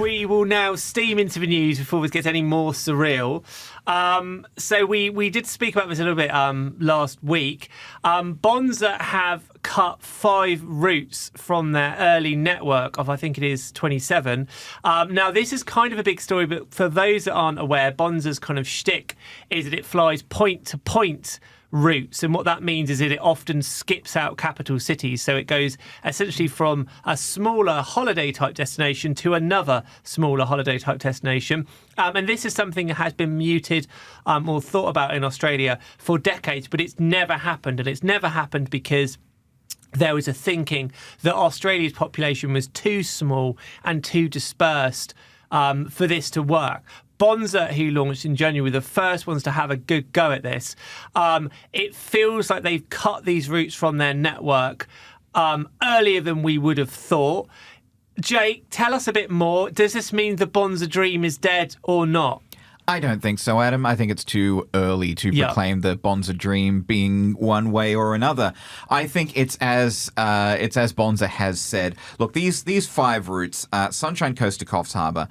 we will now steam into the news before it gets any more surreal. So we did speak about this a little bit last week. Bonza have cut 5 routes from their early network of, I think it is 27. Now, this is kind of a big story, but for those that aren't aware, Bonza's kind of shtick is that it flies point-to-point routes, and what that means is that it often skips out capital cities, so it goes essentially from a smaller holiday type destination to another smaller holiday type destination, and this is something that has been mooted or thought about in Australia for decades, but it's never happened, and it's never happened because there was a thinking that Australia's population was too small and too dispersed for this to work. Bonza, who launched in January, were the first ones to have a good go at this. It feels like they've cut these routes from their network earlier than we would have thought. Jake, tell us a bit more. Does this mean the Bonza dream is dead or not? I don't think so, Adam. I think it's too early to proclaim the Bonza dream being one way or another. I think it's as Bonza has said. Look, these 5 routes: Sunshine Coast to Coffs Harbour,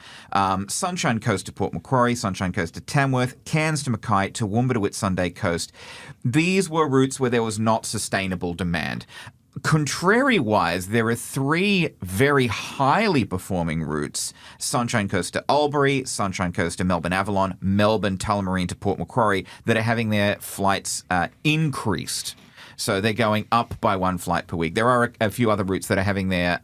Sunshine Coast to Port Macquarie, Sunshine Coast to Tamworth, Cairns to Mackay, Toowoomba to Whitsunday Coast. These were routes where there was not sustainable demand. Contrary-wise, there are 3 very highly performing routes: Sunshine Coast to Albury, Sunshine Coast to Melbourne Avalon, Melbourne Tullamarine to Port Macquarie, that are having their flights increased. So they're going up by 1 flight per week. There are a few other routes that are having their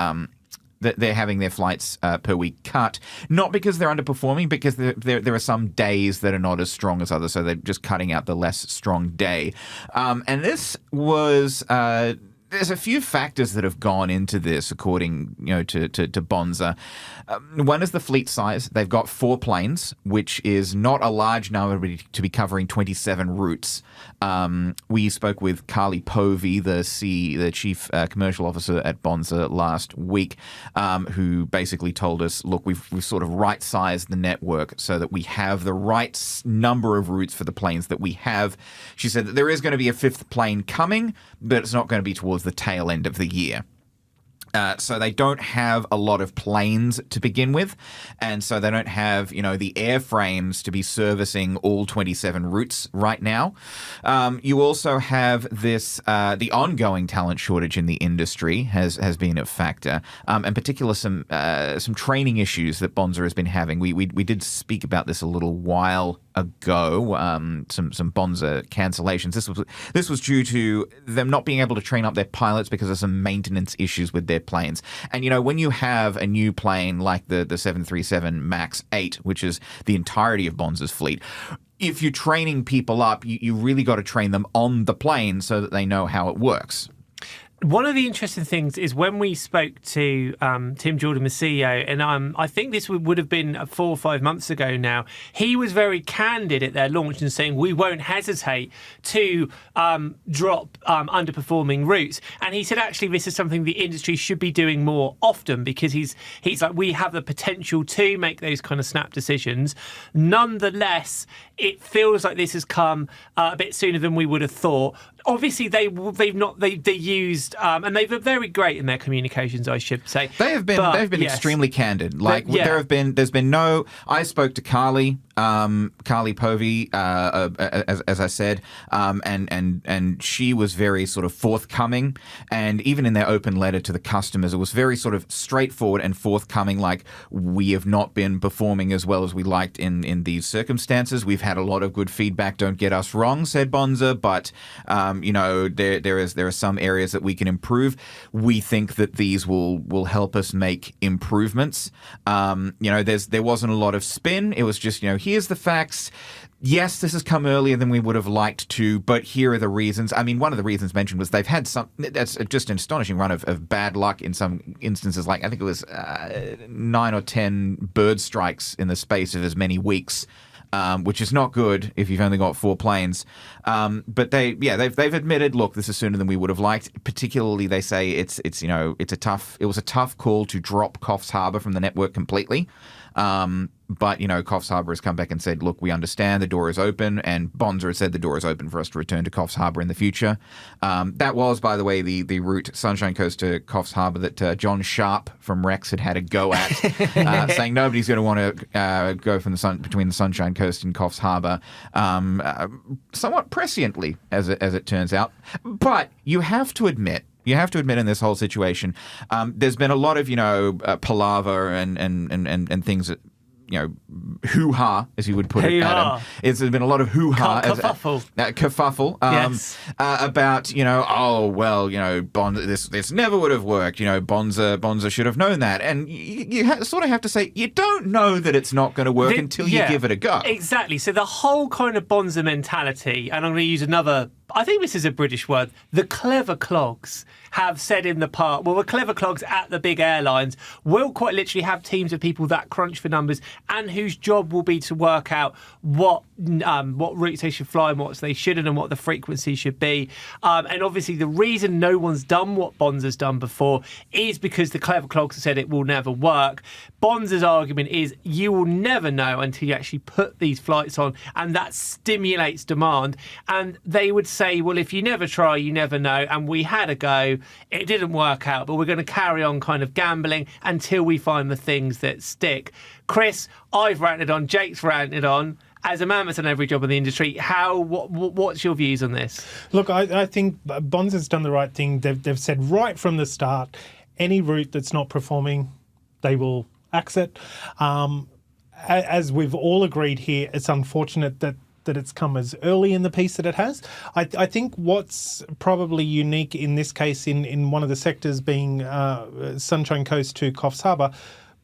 flights per week cut, not because they're underperforming, because there are some days that are not as strong as others, so they're just cutting out the less strong day. And this was... there's a few factors that have gone into this, according to Bonza. One is the fleet size. They've got 4 planes, which is not a large number to be covering 27 routes. We spoke with Carly Povey, the chief commercial officer at Bonza last week, who basically told us, look, we've sort of right-sized the network so that we have the right number of routes for the planes that we have. She said that there is going to be a 5th plane coming, but it's not going to be towards the tail end of the year. So they don't have a lot of planes to begin with, and so they don't have, the airframes to be servicing all 27 routes right now. You also have this, the ongoing talent shortage in the industry has been a factor, in particular some training issues that Bonza has been having. We did speak about this a little while ago, some Bonza cancellations. This was due to them not being able to train up their pilots because of some maintenance issues with their planes. And, when you have a new plane like the 737 MAX 8, which is the entirety of Bonza's fleet, if you're training people up, you really got to train them on the plane so that they know how it works. One of the interesting things is when we spoke to Tim Jordan, the CEO, and I think this would have been 4 or 5 months ago now, he was very candid at their launch and saying we won't hesitate to drop underperforming routes. And he said actually this is something the industry should be doing more often, because he's like, we have the potential to make those kind of snap decisions. Nonetheless, it feels like this has come a bit sooner than we would have thought. Obviously, they used and they've been very great in their communications, I should say. They've been yes, extremely candid. There's been no. I spoke to Carly Povey, as I said, and she was very sort of forthcoming, and even in their open letter to the customers, it was very sort of straightforward and forthcoming. Like, we have not been performing as well as we liked in these circumstances. We've had a lot of good feedback. Don't get us wrong, said Bonza, but there are some areas that we can improve. We think that these will help us make improvements. There wasn't a lot of spin. It was just, here's the facts. Yes, this has come earlier than we would have liked to, but here are the reasons. I mean, one of the reasons mentioned was they've had that's just an astonishing run of bad luck in some instances. Like, I think it was 9 or 10 bird strikes in the space of as many weeks. Which is not good if you've only got 4 planes. But they've admitted, look, this is sooner than we would have liked. Particularly, they say it was a tough call to drop Coffs Harbour from the network completely. But, Coffs Harbour has come back and said, look, we understand the door is open, and Bonza has said the door is open for us to return to Coffs Harbour in the future. That was, by the way, the route Sunshine Coast to Coffs Harbour that John Sharp from Rex had a go at, saying nobody's going to want to go from between the Sunshine Coast and Coffs Harbour, somewhat presciently, as it turns out. But you have to admit in this whole situation, there's been a lot of, palaver and things that, hoo-ha, as you would put it, Adam. There's been a lot of hoo-ha. Kerfuffle. Yes. About, Bonza, this never would have worked. Bonza should have known that. And you sort of have to say, you don't know that it's not going to work until you give it a go. Exactly. So the whole kind of Bonza mentality, and I'm going to use another, I think this is a British word, the clever clogs have said in the past, the clever clogs at the big airlines will quite literally have teams of people that crunch for numbers and whose job will be to work out what routes they should fly and what they shouldn't and what the frequency should be. And obviously the reason no one's done what Bonza's done before is because the clever clogs have said it will never work. Bonza's argument is you will never know until you actually put these flights on, and that stimulates demand. And they would say, well, if you never try, you never know. And we had a go. It didn't work out, but we're going to carry on kind of gambling until we find the things that stick. Chris, I've ranted on, Jake's ranted on. As a man that's done every job in the industry, what's your views on this? Look, I think Bonza's done the right thing. They've said right from the start, any route that's not performing, they will exit. As we've all agreed here, it's unfortunate that it's come as early in the piece that it has. I think what's probably unique in this case, in one of the sectors being Sunshine Coast to Coffs Harbour,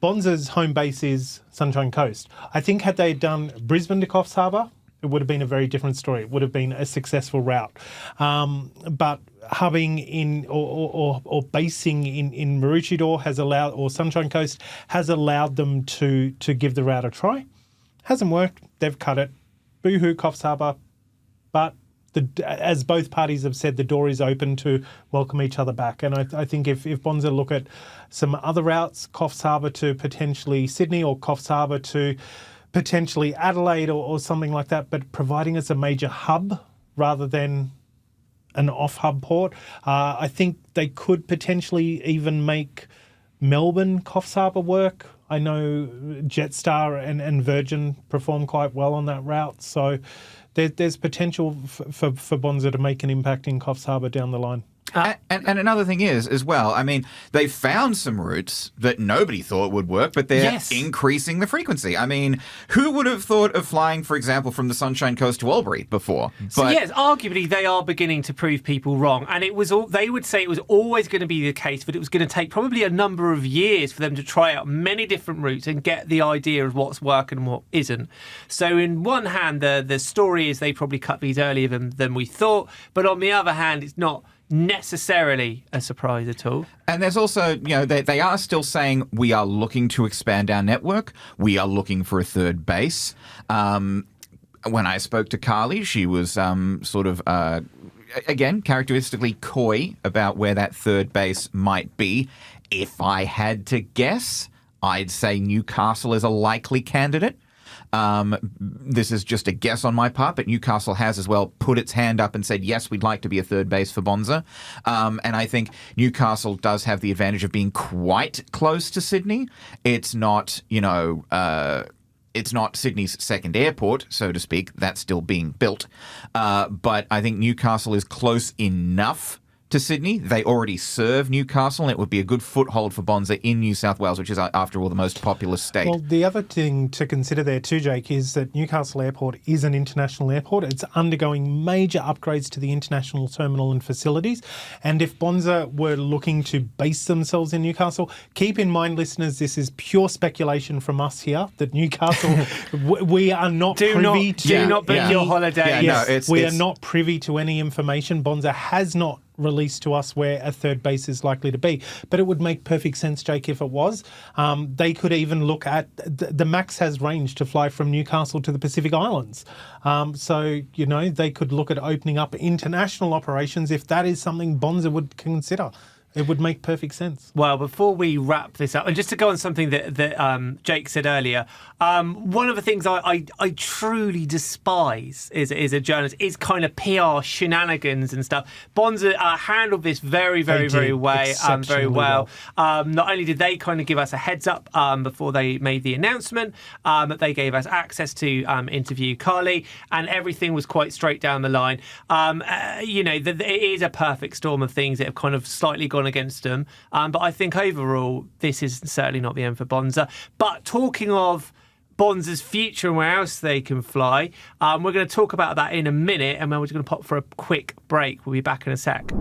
Bonza's home base is Sunshine Coast. I think had they done Brisbane to Coffs Harbour, it would have been a very different story. It would have been a successful route. But hubbing in or basing in Maroochydore has allowed, or Sunshine Coast has allowed them to give the route a try. Hasn't worked. They've cut it. Boo-hoo, Coffs Harbour. But as both parties have said, the door is open to welcome each other back. And I think if Bonza look at some other routes, Coffs Harbour to potentially Sydney or Coffs Harbour to potentially Adelaide or something like that, but providing us a major hub rather than an off-hub port, I think they could potentially even make Melbourne, Coffs Harbour work. I know Jetstar and Virgin perform quite well on that route. So there's potential for Bonza to make an impact in Coffs Harbour down the line. And another thing is, as well, I mean, they found some routes that nobody thought would work, but they're increasing the frequency. I mean, who would have thought of flying, for example, from the Sunshine Coast to Albury before? So yes, arguably they are beginning to prove people wrong. And it was they would say it was always going to be the case, but it was going to take probably a number of years for them to try out many different routes and get the idea of what's working and what isn't. So in one hand, the story is they probably cut these earlier than we thought. But on the other hand, it's not necessarily a surprise at all. And there's also, they are still saying we are looking to expand our network. We are looking for a third base. When I spoke to Carly, she was again, characteristically coy about where that third base might be. If I had to guess, I'd say Newcastle is a likely candidate. This is just a guess on my part, but Newcastle has as well put its hand up and said, yes, we'd like to be a third base for Bonza. And I think Newcastle does have the advantage of being quite close to Sydney. It's not, it's not Sydney's second airport, so to speak. That's still being built. But I think Newcastle is close enough to Sydney. They already serve Newcastle, and it would be a good foothold for Bonza in New South Wales, which is, after all, the most populous state. Well, the other thing to consider there too, Jake, is that Newcastle Airport is an international airport. It's undergoing major upgrades to the international terminal and facilities. And if Bonza were looking to base themselves in Newcastle, keep in mind, listeners, this is pure speculation from us here, that Newcastle, we are not privy to... Do not book your holiday. We are not privy to any information. Bonza has not released to us where a third base is likely to be. But it would make perfect sense, Jake, if it was. They could even look at... The max has range to fly from Newcastle to the Pacific Islands. So, they could look at opening up international operations if that is something Bonza would consider. It would make perfect sense. Well, before we wrap this up, and just to go on something that Jake said earlier, one of the things I truly despise is a journalist is kind of PR shenanigans and stuff. Bonza handled this very well. Not only did they kind of give us a heads up before they made the announcement, but they gave us access to interview Carly, and everything was quite straight down the line. It is a perfect storm of things that have kind of slightly gone against them. But I think overall, this is certainly not the end for Bonza. But talking of Bonza's future and where else they can fly, we're going to talk about that in a minute, and then we're just going to pop for a quick break. We'll be back in a sec.